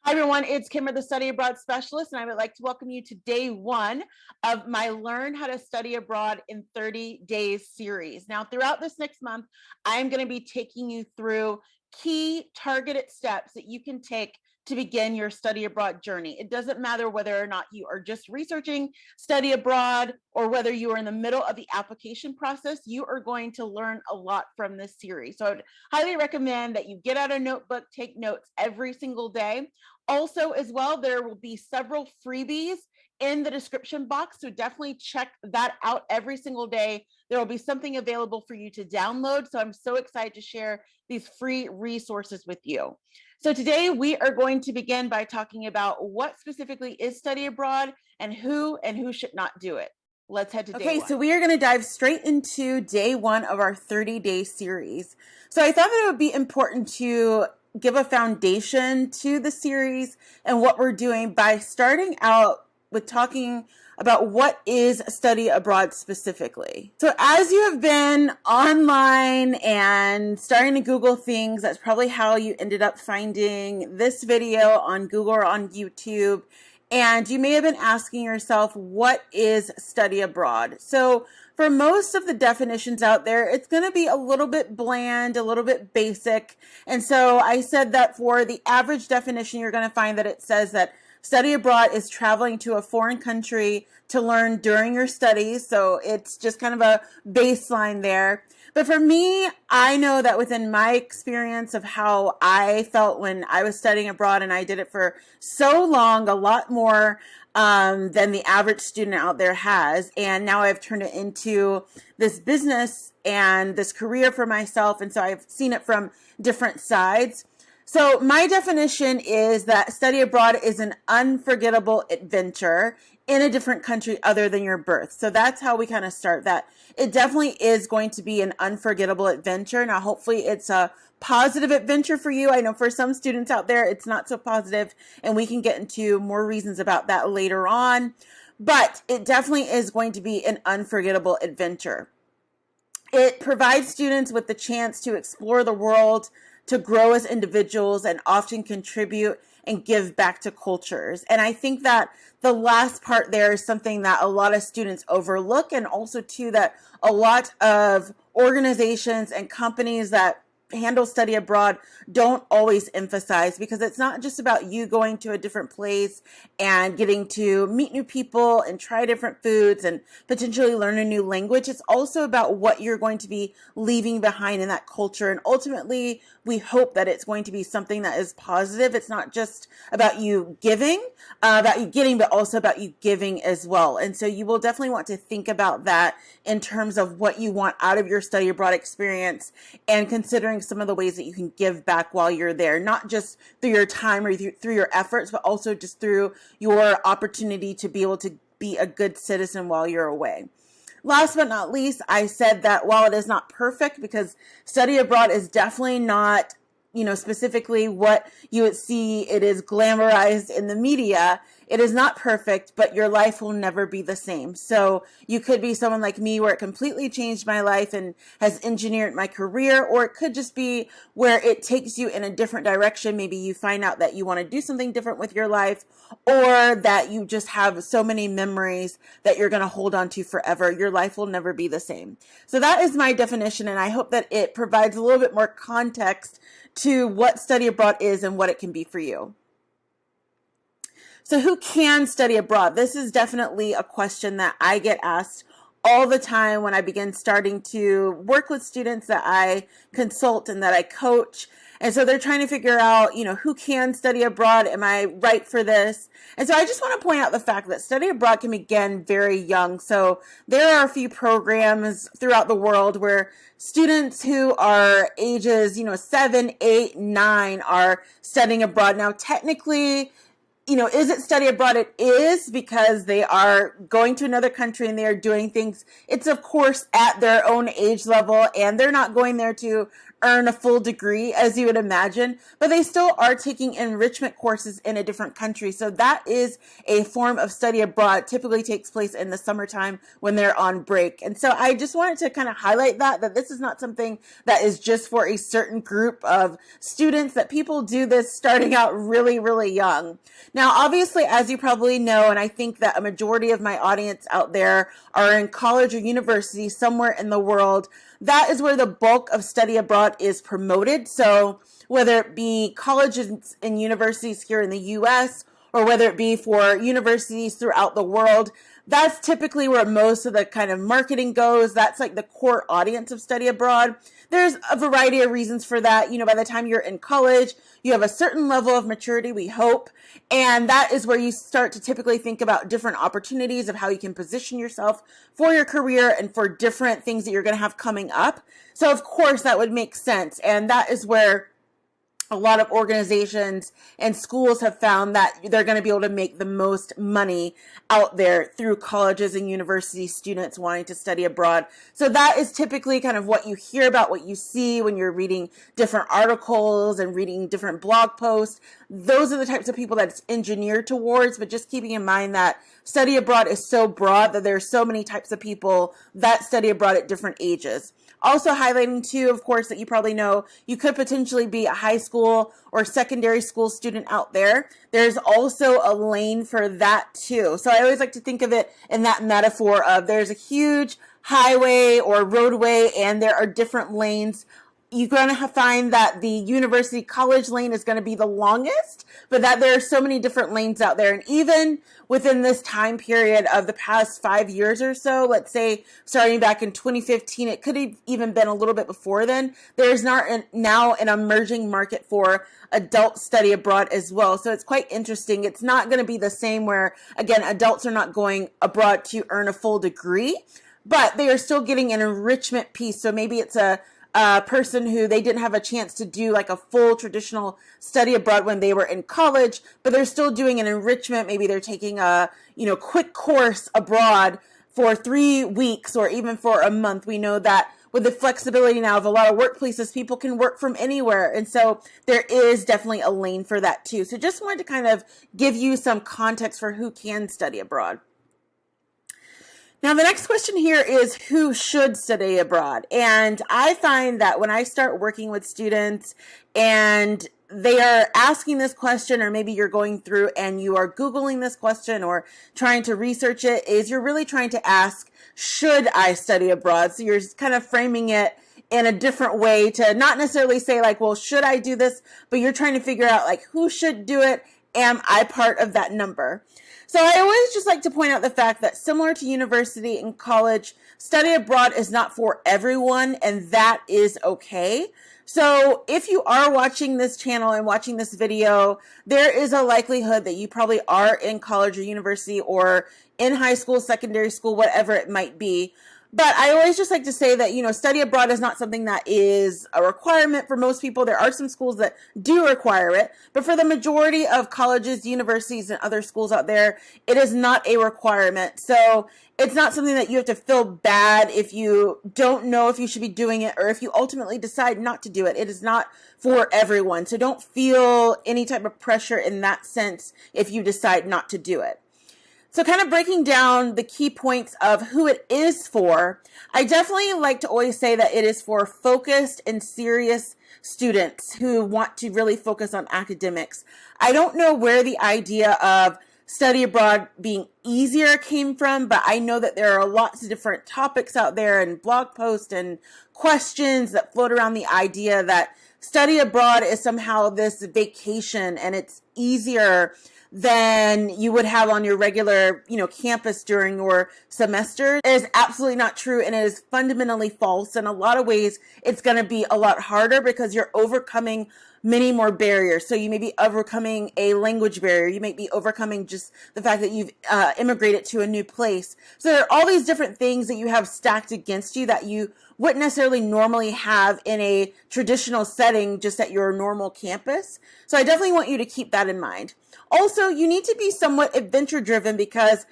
Hi, everyone. It's Kimber, the Study Abroad Specialist, and I would like to welcome you to day one of my Learn How to Study Abroad in 30 Days series. Now, throughout this next month, I'm going to be taking you through key targeted steps that you can take to begin your study abroad journey. It doesn't matter whether or not you are just researching study abroad or whether you are in the middle of the application process, you are going to learn a lot from this series. So I would highly recommend that you get out a notebook, take notes every single day. Also, as well, there will be several freebies in the description box, so definitely check that out every single day. There will be something available for you to download, so I'm so excited to share these free resources with you. So today we are going to begin by talking about what specifically is study abroad and who should not do it. Let's head to day one. Okay, so we are going to dive straight into day one of our 30-day series. So I thought that it would be important to give a foundation to the series and what we're doing by starting out with talking about what is study abroad specifically. So as you have been online and starting to Google things, that's probably how you ended up finding this video on Google or on YouTube. And you may have been asking yourself, what is study abroad? So for most of the definitions out there, it's going to be a little bit bland, a little bit basic. And so I said that for the average definition, you're going to find that it says that study abroad is traveling to a foreign country to learn during your studies. So it's just kind of a baseline there. But for me, I know that within my experience of how I felt when I was studying abroad, and I did it for so long, a lot more than the average student out there has. And now I've turned it into this business and this career for myself. And so I've seen it from different sides. So my definition is that study abroad is an unforgettable adventure in a different country other than your birth. So that's how we kind of start that. It definitely is going to be an unforgettable adventure. Now, hopefully it's a positive adventure for you. I know for some students out there, it's not so positive, and we can get into more reasons about that later on. But it definitely is going to be an unforgettable adventure. It provides students with the chance to explore the world, to grow as individuals, and often contribute and give back to cultures. And I think that the last part there is something that a lot of students overlook, and also too that a lot of organizations and companies that handle study abroad don't always emphasize, because it's not just about you going to a different place and getting to meet new people and try different foods and potentially learn a new language. It's also about what you're going to be leaving behind in that culture. And ultimately, we hope that it's going to be something that is positive. It's not just about you giving, about you getting, but also about you giving as well. And so you will definitely want to think about that in terms of what you want out of your study abroad experience, and considering some of the ways that you can give back while you're there, not just through your time or through your efforts, but also just through your opportunity to be able to be a good citizen while you're away. Last but not least, I said that while it is not perfect, because study abroad is definitely not, specifically what you would see, it is glamorized in the media. It is not perfect, but your life will never be the same. So you could be someone like me where it completely changed my life and has engineered my career, or it could just be where it takes you in a different direction. Maybe you find out that you want to do something different with your life, or that you just have so many memories that you're going to hold on to forever. Your life will never be the same. So that is my definition, and I hope that it provides a little bit more context to what study abroad is and what it can be for you. So who can study abroad? This is definitely a question that I get asked all the time when I begin starting to work with students that I consult and that I coach. And so they're trying to figure out, who can study abroad? Am I right for this? And so I just want to point out the fact that study abroad can begin very young. So there are a few programs throughout the world where students who are ages, 7, 8, 9 are studying abroad. Now, technically, is it study abroad? It is, because they are going to another country and they are doing things. It's, of course, at their own age level, and they're not going there to earn a full degree, as you would imagine, but they still are taking enrichment courses in a different country. So that is a form of study abroad. Typically takes place in the summertime when they're on break. And so I just wanted to kind of highlight that this is not something that is just for a certain group of students, that people do this starting out really, really young. Now, obviously, as you probably know, and I think that a majority of my audience out there are in college or university somewhere in the world, that is where the bulk of study abroad is promoted. So whether it be colleges and universities here in the US, or whether it be for universities throughout the world, that's typically where most of the kind of marketing goes. That's like the core audience of study abroad. There's a variety of reasons for that. By the time you're in college, you have a certain level of maturity, we hope. And that is where you start to typically think about different opportunities of how you can position yourself for your career and for different things that you're going to have coming up. So of course that would make sense. And that is where a lot of organizations and schools have found that they're going to be able to make the most money out there through colleges and university students wanting to study abroad. So that is typically kind of what you hear about, what you see when you're reading different articles and reading different blog posts. Those are the types of people that it's engineered towards, but just keeping in mind that study abroad is so broad that there are so many types of people that study abroad at different ages. Also highlighting too, of course, that you probably know, you could potentially be a high school or secondary school student out there. There's also a lane for that too. So I always like to think of it in that metaphor of there's a huge highway or roadway and there are different lanes. You're going to find that the university college lane is going to be the longest, but that there are so many different lanes out there. And even within this time period of the past 5 years or so, let's say starting back in 2015, it could have even been a little bit before then, there's now an emerging market for adult study abroad as well. So it's quite interesting. It's not going to be the same where, again, adults are not going abroad to earn a full degree, but they are still getting an enrichment piece. So maybe it's a person who they didn't have a chance to do like a full traditional study abroad when they were in college, but they're still doing an enrichment. Maybe they're taking a, quick course abroad for 3 weeks or even for a month. We know that with the flexibility now of a lot of workplaces, people can work from anywhere. And so there is definitely a lane for that too. So just wanted to kind of give you some context for who can study abroad. Now, the next question here is who should study abroad? And I find that when I start working with students and they are asking this question, or maybe you're going through and you are Googling this question or trying to research it, is you're really trying to ask, should I study abroad? So you're kind of framing it in a different way to not necessarily say like, well, should I do this? But you're trying to figure out like, who should do it? Am I part of that number? So I always just like to point out the fact that similar to university and college, study abroad is not for everyone, and that is okay. So if you are watching this channel and watching this video, there is a likelihood that you probably are in college or university or in high school, secondary school, whatever it might be. But I always just like to say that, study abroad is not something that is a requirement for most people. There are some schools that do require it, but for the majority of colleges, universities, and other schools out there, it is not a requirement. So it's not something that you have to feel bad if you don't know if you should be doing it or if you ultimately decide not to do it. It is not for everyone. So don't feel any type of pressure in that sense if you decide not to do it. So kind of breaking down the key points of who it is for, I definitely like to always say that it is for focused and serious students who want to really focus on academics. I don't know where the idea of study abroad being easier came from, but I know that there are lots of different topics out there and blog posts and questions that float around the idea that study abroad is somehow this vacation and it's easier than you would have on your regular, campus during your semester. It is absolutely not true, and it is fundamentally false. In a lot of ways, it's going to be a lot harder because you're overcoming many more barriers. So you may be overcoming a language barrier. You may be overcoming just the fact that you've immigrated to a new place. So there are all these different things that you have stacked against you that you wouldn't necessarily normally have in a traditional setting just at your normal campus. So I definitely want you to keep that in mind. Also, you need to be somewhat adventure driven because,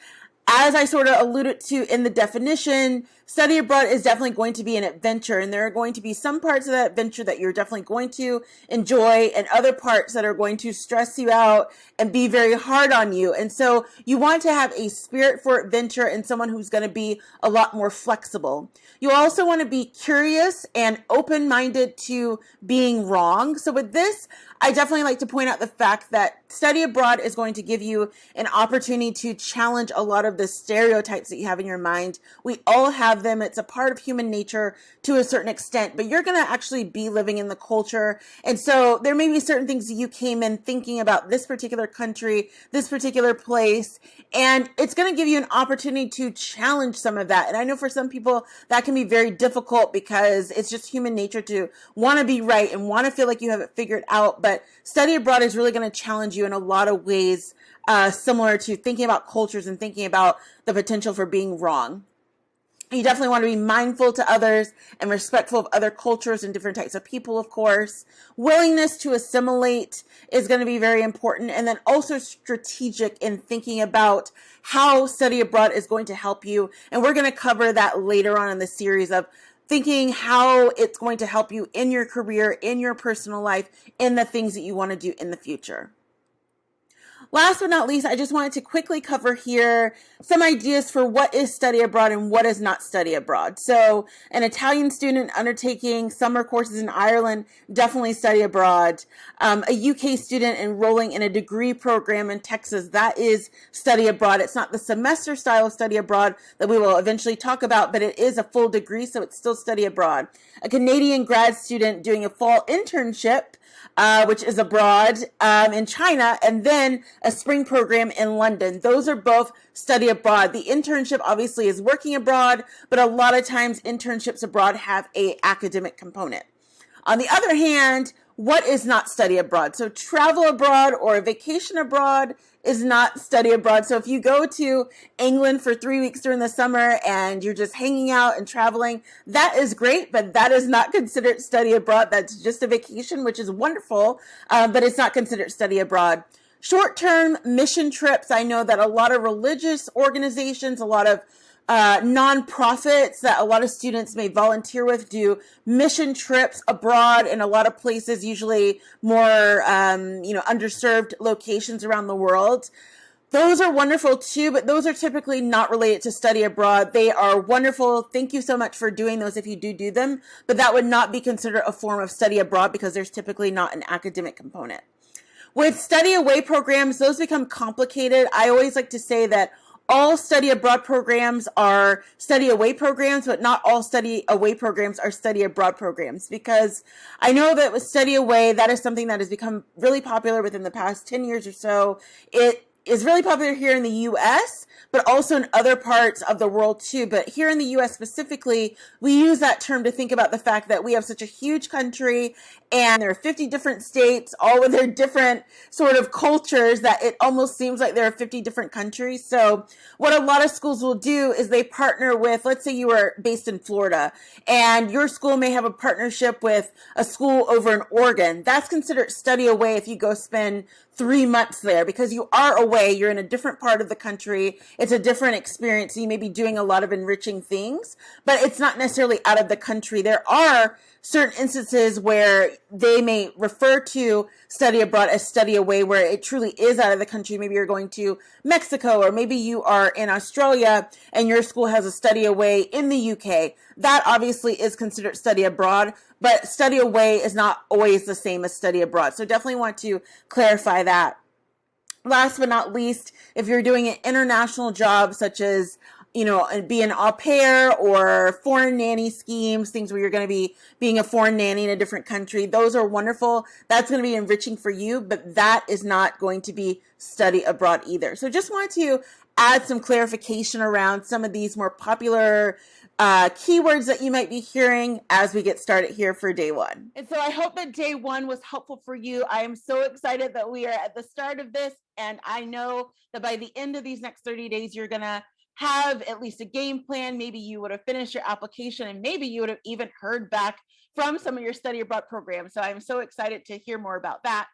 as I sort of alluded to in the definition, study abroad is definitely going to be an adventure, and there are going to be some parts of that adventure that you're definitely going to enjoy and other parts that are going to stress you out and be very hard on you. And so you want to have a spirit for adventure and someone who's going to be a lot more flexible. You also want to be curious and open-minded to being wrong. So with this, I definitely like to point out the fact that study abroad is going to give you an opportunity to challenge a lot of the stereotypes that you have in your mind. We all have them. It's a part of human nature to a certain extent, but you're going to actually be living in the culture. And so there may be certain things that you came in thinking about this particular country, this particular place, and it's going to give you an opportunity to challenge some of that. And I know for some people that can be very difficult because it's just human nature to want to be right and want to feel like you have it figured out. But study abroad is really going to challenge you in a lot of ways, similar to thinking about cultures and thinking about the potential for being wrong. You definitely want to be mindful to others and respectful of other cultures and different types of people, of course. Willingness to assimilate is going to be very important. And then also strategic in thinking about how study abroad is going to help you. And we're going to cover that later on in the series of thinking how it's going to help you in your career, in your personal life, in the things that you want to do in the future. Last but not least, I just wanted to quickly cover here some ideas for what is study abroad and what is not study abroad. So an Italian student undertaking summer courses in Ireland, definitely study abroad. A UK student enrolling in a degree program in Texas, that is study abroad. It's not the semester style of study abroad that we will eventually talk about, but it is a full degree, so it's still study abroad. A Canadian grad student doing a fall internship, which is abroad in China, and then a spring program in London. Those are both study abroad. The internship obviously is working abroad, but a lot of times internships abroad have an academic component. On the other hand, what is not study abroad? So travel abroad or a vacation abroad is not study abroad. So if you go to England for 3 weeks during the summer and you're just hanging out and traveling, that is great, but that is not considered study abroad. That's just a vacation, which is wonderful, but it's not considered study abroad. Short-term mission trips. I know that a lot of religious organizations, a lot of nonprofits that a lot of students may volunteer with do mission trips abroad in a lot of places, usually more, underserved locations around the world. Those are wonderful too, but those are typically not related to study abroad. They are wonderful. Thank you so much for doing those if you do them, but that would not be considered a form of study abroad because there's typically not an academic component. With study away programs, those become complicated. I always like to say that all study abroad programs are study away programs, but not all study away programs are study abroad programs, because I know that with study away, that is something that has become really popular within the past 10 years or so. It is really popular here in the U.S., but also in other parts of the world too. But here in the U.S. specifically, we use that term to think about the fact that we have such a huge country and there are 50 different states, all with their different sort of cultures, that it almost seems like there are 50 different countries. So what a lot of schools will do is they partner with, let's say you are based in Florida and your school may have a partnership with a school over in Oregon. That's considered study away if you go spend 3 months there, because you are away, you're in a different part of the country, it's a different experience, you may be doing a lot of enriching things, but it's not necessarily out of the country. There are certain instances where they may refer to study abroad as study away, where it truly is out of the country. Maybe you're going to Mexico, or maybe you are in Australia and your school has a study away in the UK. That obviously is considered study abroad, but study away is not always the same as study abroad. So definitely want to clarify that. Last but not least, if you're doing an international job such as be an au pair or foreign nanny schemes, things where you're going to be being a foreign nanny in a different country, those are wonderful. That's going to be enriching for you, but that is not going to be study abroad either. So just wanted to add some clarification around some of these more popular keywords that you might be hearing as we get started here for day one. And so I hope that day one was helpful for you. I am so excited that we are at the start of this, and I know that by the end of these next 30 days, you're going to have at least a game plan. Maybe you would have finished your application, and maybe you would have even heard back from some of your study abroad programs. So I'm so excited to hear more about that.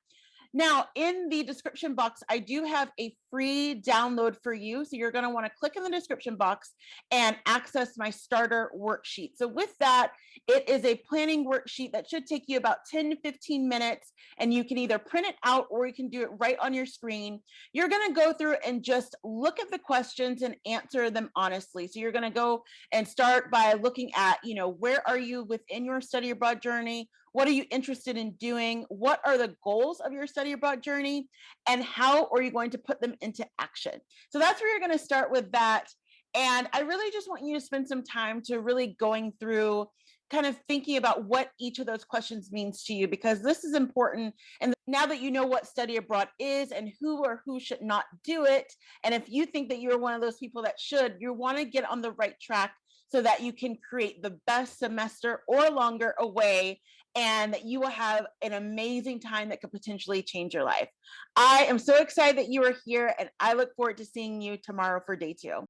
Now, in the description box, I do have a free download for you. So you're going to want to click in the description box and access my starter worksheet. So with that, it is a planning worksheet that should take you about 10 to 15 minutes, and you can either print it out or you can do it right on your screen. You're going to go through and just look at the questions and answer them honestly. So you're going to go and start by looking at, where are you within your study abroad journey? What are you interested in doing? What are the goals of your study abroad journey? And how are you going to put them into action? So that's where you're going to start with that. And I really just want you to spend some time to really going through kind of thinking about what each of those questions means to you, because this is important. And now that you know what study abroad is and who or who should not do it, and if you think that you're one of those people that should, you want to get on the right track so that you can create the best semester or longer away, and that you will have an amazing time that could potentially change your life. I am so excited that you are here, and I look forward to seeing you tomorrow for day 2.